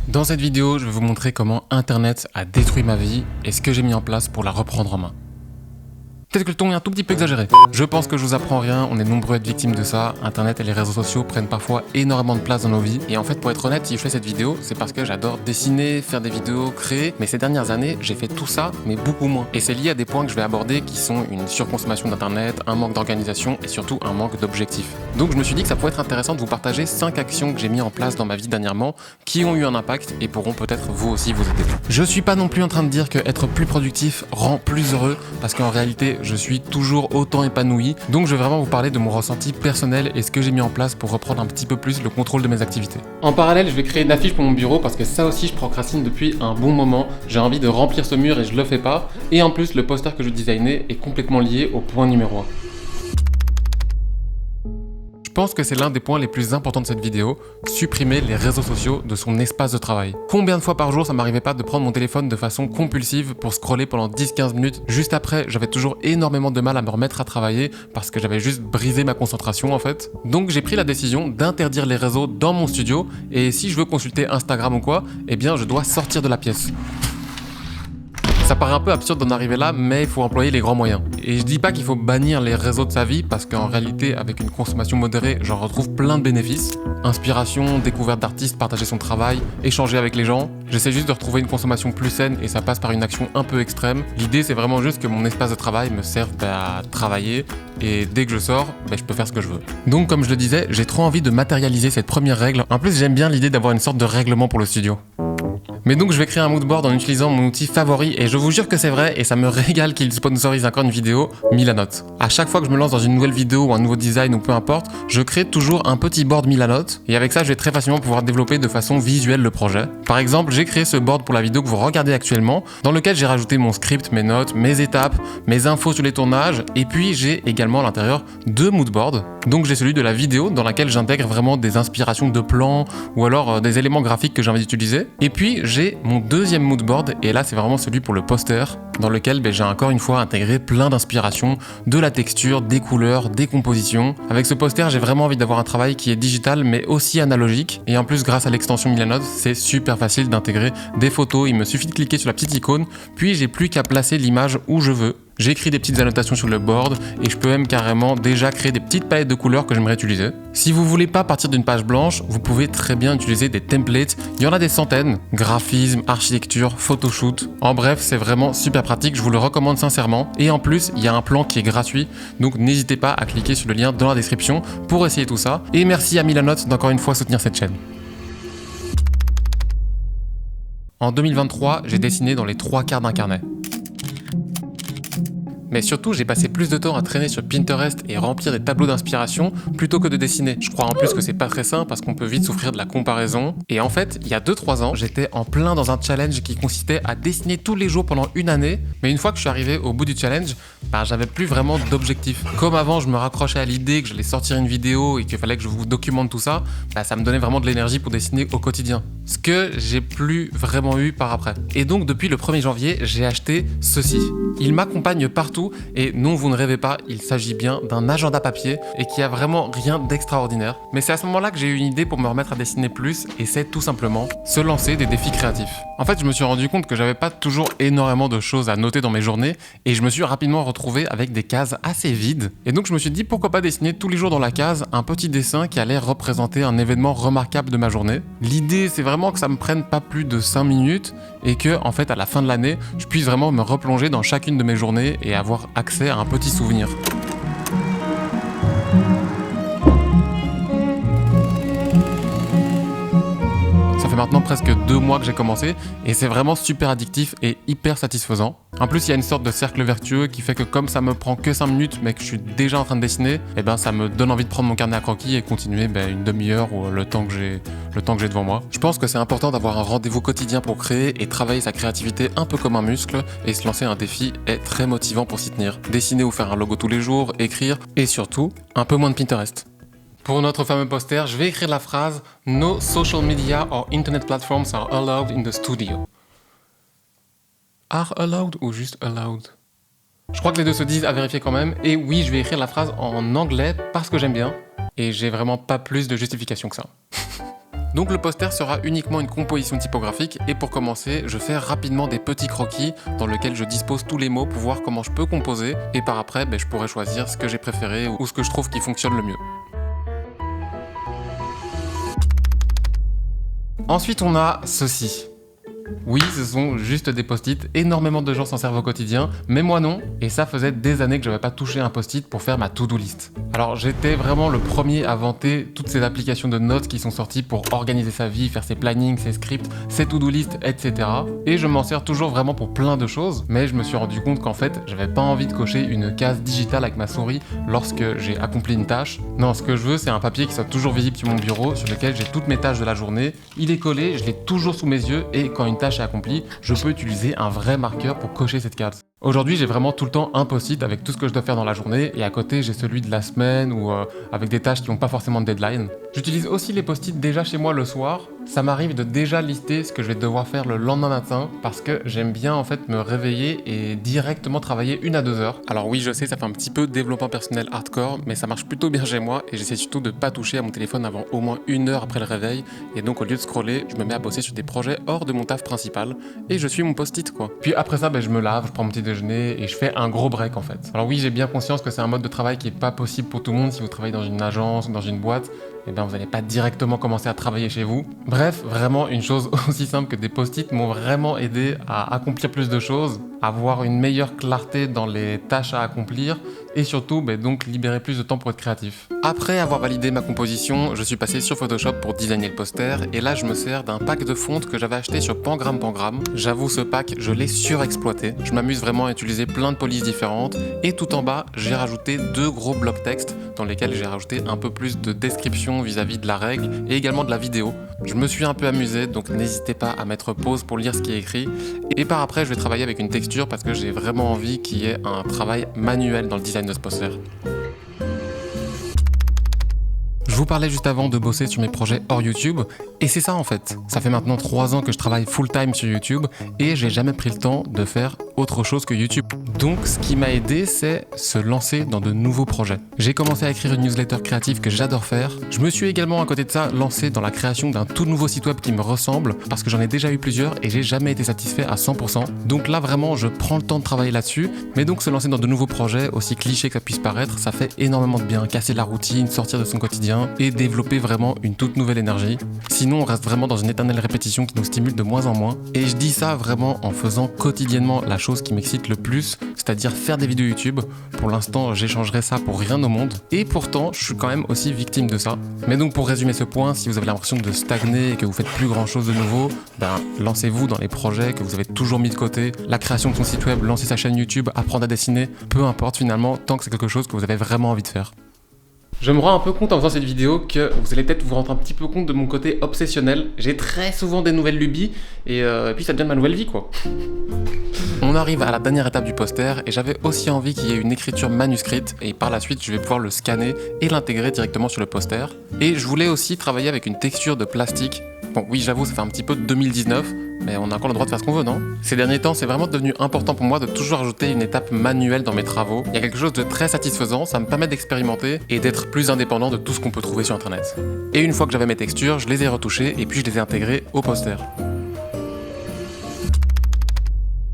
Dans cette vidéo, je vais vous montrer comment Internet a détruit ma vie et ce que j'ai mis en place pour la reprendre en main. Peut-être que le ton est un tout petit peu exagéré. Je pense que je vous apprends rien, on est nombreux à être victimes de ça. Internet et les réseaux sociaux prennent parfois énormément de place dans nos vies. Et en fait, pour être honnête, si je fais cette vidéo, c'est parce que j'adore dessiner, faire des vidéos, créer. Mais ces dernières années, j'ai fait tout ça, mais beaucoup moins. Et c'est lié à des points que je vais aborder qui sont une surconsommation d'Internet, un manque d'organisation et surtout un manque d'objectifs. Donc je me suis dit que ça pourrait être intéressant de vous partager 5 actions que j'ai mis en place dans ma vie dernièrement qui ont eu un impact et pourront peut-être vous aussi vous aider. Je suis pas non plus en train de dire que être plus productif rend plus heureux, parce qu'en réalité, je suis toujours autant épanoui. Donc je vais vraiment vous parler de mon ressenti personnel et ce que j'ai mis en place pour reprendre un petit peu plus le contrôle de mes activités. En parallèle, je vais créer une affiche pour mon bureau parce que ça aussi je procrastine depuis un bon moment. J'ai envie de remplir ce mur et je le fais pas. Et en plus, le poster que je designais est complètement lié au point numéro 1. Je pense que c'est l'un des points les plus importants de cette vidéo, supprimer les réseaux sociaux de son espace de travail. Combien de fois par jour ça m'arrivait pas de prendre mon téléphone de façon compulsive pour scroller pendant 10-15 minutes. Juste après, j'avais toujours énormément de mal à me remettre à travailler parce que j'avais juste brisé ma concentration en fait. Donc j'ai pris la décision d'interdire les réseaux dans mon studio et si je veux consulter Instagram ou quoi, eh bien je dois sortir de la pièce. Ça paraît un peu absurde d'en arriver là, mais il faut employer les grands moyens. Et je dis pas qu'il faut bannir les réseaux de sa vie, parce qu'en réalité, avec une consommation modérée, j'en retrouve plein de bénéfices. Inspiration, découverte d'artistes, partager son travail, échanger avec les gens. J'essaie juste de retrouver une consommation plus saine et ça passe par une action un peu extrême. L'idée, c'est vraiment juste que mon espace de travail me serve à travailler et dès que je sors, je peux faire ce que je veux. Donc comme je le disais, j'ai trop envie de matérialiser cette première règle. En plus, j'aime bien l'idée d'avoir une sorte de règlement pour le studio. Mais donc je vais créer un moodboard en utilisant mon outil favori et je vous jure que c'est vrai et ça me régale qu'il sponsorise encore une vidéo, Milanote. À chaque fois que je me lance dans une nouvelle vidéo ou un nouveau design ou peu importe, je crée toujours un petit board Milanote et avec ça je vais très facilement pouvoir développer de façon visuelle le projet. Par exemple, j'ai créé ce board pour la vidéo que vous regardez actuellement, dans lequel j'ai rajouté mon script, mes notes, mes étapes, mes infos sur les tournages et puis j'ai également à l'intérieur 2 moodboards. Donc j'ai celui de la vidéo dans laquelle j'intègre vraiment des inspirations de plans ou alors des éléments graphiques que j'ai envie d'utiliser. Et puis j'ai mon deuxième moodboard et là c'est vraiment celui pour le poster dans lequel j'ai encore une fois intégré plein d'inspirations, de la texture, des couleurs, des compositions. Avec ce poster j'ai vraiment envie d'avoir un travail qui est digital mais aussi analogique et en plus grâce à l'extension Milanote c'est super facile d'intégrer des photos, il me suffit de cliquer sur la petite icône puis j'ai plus qu'à placer l'image où je veux. J'écris des petites annotations sur le board et je peux même carrément déjà créer des petites palettes de couleurs que j'aimerais utiliser. Si vous voulez pas partir d'une page blanche, vous pouvez très bien utiliser des templates. Il y en a des centaines. Graphisme, architecture, photoshoot. En bref, c'est vraiment super pratique, je vous le recommande sincèrement. Et en plus, il y a un plan qui est gratuit, donc n'hésitez pas à cliquer sur le lien dans la description pour essayer tout ça. Et merci à Milanote d'encore une fois soutenir cette chaîne. En 2023, j'ai dessiné dans les 3/4 d'un carnet. Mais surtout, j'ai passé plus de temps à traîner sur Pinterest et remplir des tableaux d'inspiration plutôt que de dessiner. Je crois en plus que c'est pas très sain parce qu'on peut vite souffrir de la comparaison. Et en fait, il y a 2-3 ans, j'étais en plein dans un challenge qui consistait à dessiner tous les jours pendant une année. Mais une fois que je suis arrivé au bout du challenge, j'avais plus vraiment d'objectif. Comme avant, je me raccrochais à l'idée que j'allais sortir une vidéo et qu'il fallait que je vous documente tout ça, ça me donnait vraiment de l'énergie pour dessiner au quotidien. Ce que j'ai plus vraiment eu par après. Et donc, depuis le 1er janvier, j'ai acheté ceci. Il m'accompagne partout. Et non, vous ne rêvez pas, il s'agit bien d'un agenda papier et qui a vraiment rien d'extraordinaire. Mais c'est à ce moment-là que j'ai eu une idée pour me remettre à dessiner plus et c'est tout simplement se lancer des défis créatifs. En fait, je me suis rendu compte que j'avais pas toujours énormément de choses à noter dans mes journées et je me suis rapidement retrouvé avec des cases assez vides. Et donc je me suis dit pourquoi pas dessiner tous les jours dans la case un petit dessin qui allait représenter un événement remarquable de ma journée. L'idée, c'est vraiment que ça me prenne pas plus de 5 minutes et que, en fait, à la fin de l'année, je puisse vraiment me replonger dans chacune de mes journées et avoir accès à un petit souvenir. Ça fait maintenant presque 2 mois que j'ai commencé et c'est vraiment super addictif et hyper satisfaisant. En plus, il y a une sorte de cercle vertueux qui fait que comme ça me prend que 5 minutes mais que je suis déjà en train de dessiner, ça me donne envie de prendre mon carnet à croquis et continuer une demi-heure ou le temps que j'ai devant moi. Je pense que c'est important d'avoir un rendez-vous quotidien pour créer et travailler sa créativité un peu comme un muscle et se lancer un défi est très motivant pour s'y tenir. Dessiner ou faire un logo tous les jours, écrire et surtout un peu moins de Pinterest. Pour notre fameux poster, je vais écrire la phrase « No social media or internet platforms are allowed in the studio ». Are allowed ou juste allowed? Je crois que les deux se disent à vérifier quand même. Et oui, je vais écrire la phrase en anglais parce que j'aime bien. Et j'ai vraiment pas plus de justification que ça. Donc le poster sera uniquement une composition typographique et pour commencer, je fais rapidement des petits croquis dans lesquels je dispose tous les mots pour voir comment je peux composer et par après, je pourrai choisir ce que j'ai préféré ou ce que je trouve qui fonctionne le mieux. Ensuite, on a ceci. Oui, ce sont juste des post-it, énormément de gens s'en servent au quotidien, mais moi non, et ça faisait des années que je n'avais pas touché un post-it pour faire ma to-do list. Alors j'étais vraiment le premier à vanter toutes ces applications de notes qui sont sorties pour organiser sa vie, faire ses plannings, ses scripts, ses to-do list, etc. Et je m'en sers toujours vraiment pour plein de choses, mais je me suis rendu compte qu'en fait, j'avais pas envie de cocher une case digitale avec ma souris lorsque j'ai accompli une tâche. Non, ce que je veux, c'est un papier qui soit toujours visible sur mon bureau, sur lequel j'ai toutes mes tâches de la journée. Il est collé, je l'ai toujours sous mes yeux, et quand une tâche est accomplie, je peux utiliser un vrai marqueur pour cocher cette case. Aujourd'hui, j'ai vraiment tout le temps un post-it avec tout ce que je dois faire dans la journée et à côté, j'ai celui de la semaine ou avec des tâches qui n'ont pas forcément de deadline. J'utilise aussi les post-it déjà chez moi le soir. Ça m'arrive de déjà lister ce que je vais devoir faire le lendemain matin parce que j'aime bien en fait me réveiller et directement travailler 1 à 2 heures. Alors oui, je sais, ça fait un petit peu développement personnel hardcore, mais ça marche plutôt bien chez moi et j'essaie surtout de pas toucher à mon téléphone avant au moins 1 heure après le réveil et donc au lieu de scroller, je me mets à bosser sur des projets hors de mon taf principal et je suis mon post-it quoi. Puis après ça, je me lave, je prends mon petit déjeuner et je fais un gros break en fait. Alors oui, j'ai bien conscience que c'est un mode de travail qui est pas possible pour tout le monde si vous travaillez dans une agence ou dans une boîte. Vous n'allez pas directement commencer à travailler chez vous. Bref, vraiment une chose aussi simple que des post-it m'ont vraiment aidé à accomplir plus de choses, à avoir une meilleure clarté dans les tâches à accomplir et surtout donc libérer plus de temps pour être créatif. Après avoir validé ma composition, je suis passé sur Photoshop pour designer le poster et là je me sers d'un pack de fonte que j'avais acheté sur Pangram. J'avoue ce pack, je l'ai surexploité. Je m'amuse vraiment à utiliser plein de polices différentes et tout en bas, j'ai rajouté 2 gros blocs texte dans lesquels j'ai rajouté un peu plus de description vis-à-vis de la règle et également de la vidéo. Je me suis un peu amusé, donc n'hésitez pas à mettre pause pour lire ce qui est écrit. Et par après, je vais travailler avec une texture parce que j'ai vraiment envie qu'il y ait un travail manuel dans le design de ce poster. Je vous parlais juste avant de bosser sur mes projets hors YouTube, et c'est ça en fait. Ça fait maintenant 3 ans que je travaille full time sur YouTube, et j'ai jamais pris le temps de faire autre chose que YouTube. Donc ce qui m'a aidé, c'est se lancer dans de nouveaux projets. J'ai commencé à écrire une newsletter créative que j'adore faire. Je me suis également à côté de ça lancé dans la création d'un tout nouveau site web qui me ressemble, parce que j'en ai déjà eu plusieurs et j'ai jamais été satisfait à 100%. Donc là vraiment, je prends le temps de travailler là-dessus, mais donc se lancer dans de nouveaux projets, aussi cliché que ça puisse paraître, ça fait énormément de bien. Casser la routine, sortir de son quotidien, et développer vraiment une toute nouvelle énergie. Sinon, on reste vraiment dans une éternelle répétition qui nous stimule de moins en moins. Et je dis ça vraiment en faisant quotidiennement la chose qui m'excite le plus, c'est-à-dire faire des vidéos YouTube. Pour l'instant, j'échangerais ça pour rien au monde. Et pourtant, je suis quand même aussi victime de ça. Mais donc, pour résumer ce point, si vous avez l'impression de stagner et que vous faites plus grand-chose de nouveau, lancez-vous dans les projets que vous avez toujours mis de côté. La création de son site web, lancer sa chaîne YouTube, apprendre à dessiner, peu importe finalement, tant que c'est quelque chose que vous avez vraiment envie de faire. Je me rends un peu compte en faisant cette vidéo que vous allez peut-être vous rendre un petit peu compte de mon côté obsessionnel. J'ai très souvent des nouvelles lubies et puis ça devient ma nouvelle vie quoi. On arrive à la dernière étape du poster et j'avais aussi envie qu'il y ait une écriture manuscrite et par la suite je vais pouvoir le scanner et l'intégrer directement sur le poster. Et je voulais aussi travailler avec une texture de plastique. Bon oui j'avoue ça fait un petit peu de 2019, mais on a encore le droit de faire ce qu'on veut, non? Ces derniers temps, c'est vraiment devenu important pour moi de toujours ajouter une étape manuelle dans mes travaux. Il y a quelque chose de très satisfaisant, ça me permet d'expérimenter et d'être plus indépendant de tout ce qu'on peut trouver sur internet. Et une fois que j'avais mes textures, je les ai retouchées et puis je les ai intégrées au poster.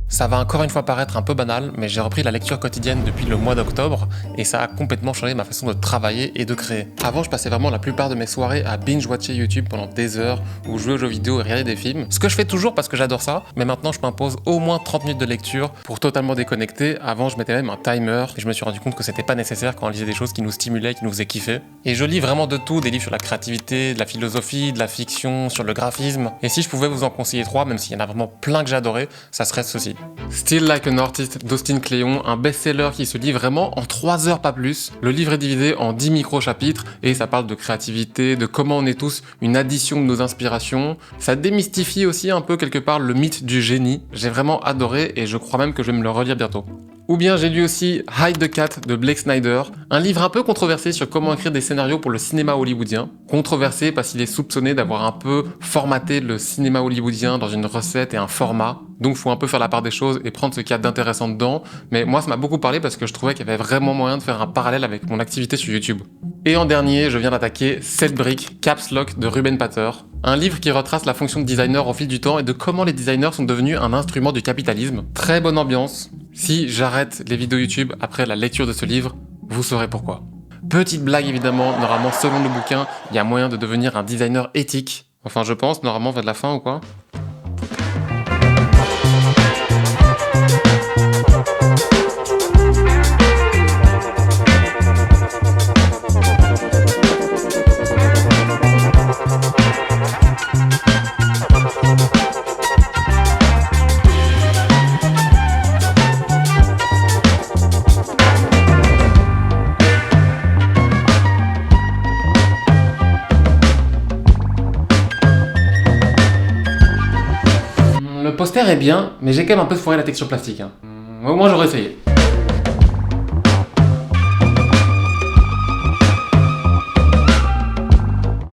Ça va encore une fois paraître un peu banal, mais j'ai repris la lecture quotidienne depuis le mois d'octobre et ça a complètement changé ma façon de travailler et de créer. Avant, je passais vraiment la plupart de mes soirées à binge-watcher YouTube pendant des heures ou jouer aux jeux vidéo et regarder des films. Ce que je fais toujours parce que j'adore ça, mais maintenant je m'impose au moins 30 minutes de lecture pour totalement déconnecter. Avant, je mettais même un timer et je me suis rendu compte que c'était pas nécessaire quand on lisait des choses qui nous stimulaient, qui nous faisaient kiffer. Et je lis vraiment de tout, des livres sur la créativité, de la philosophie, de la fiction, sur le graphisme. Et si je pouvais vous en conseiller 3, même s'il y en a vraiment plein que j'adorais, ça serait ceci. Still Like an Artist d'Austin Kleon, un best-seller qui se lit vraiment en 3 heures pas plus. Le livre est divisé en 10 micro-chapitres et ça parle de créativité, de comment on est tous une addition de nos inspirations. Ça démystifie aussi un peu quelque part le mythe du génie. J'ai vraiment adoré et je crois même que je vais me le relire bientôt. Ou bien j'ai lu aussi Hide the Cat de Blake Snyder, un livre un peu controversé sur comment écrire des scénarios pour le cinéma hollywoodien. Controversé parce qu'il est soupçonné d'avoir un peu formaté le cinéma hollywoodien dans une recette et un format. Donc faut un peu faire la part des choses et prendre ce qu'il y a d'intéressant dedans. Mais moi ça m'a beaucoup parlé parce que je trouvais qu'il y avait vraiment moyen de faire un parallèle avec mon activité sur YouTube. Et en dernier, je viens d'attaquer 7 briques Caps Lock de Ruben Pater, un livre qui retrace la fonction de designer au fil du temps et de comment les designers sont devenus un instrument du capitalisme. Très bonne ambiance. Si j'arrête les vidéos YouTube après la lecture de ce livre, vous saurez pourquoi. Petite blague évidemment, normalement selon le bouquin, il y a moyen de devenir un designer éthique. Enfin je pense, normalement vers la fin ou quoi. Le poster est bien, mais j'ai quand même un peu foiré la texture plastique. Au moins j'aurais essayé.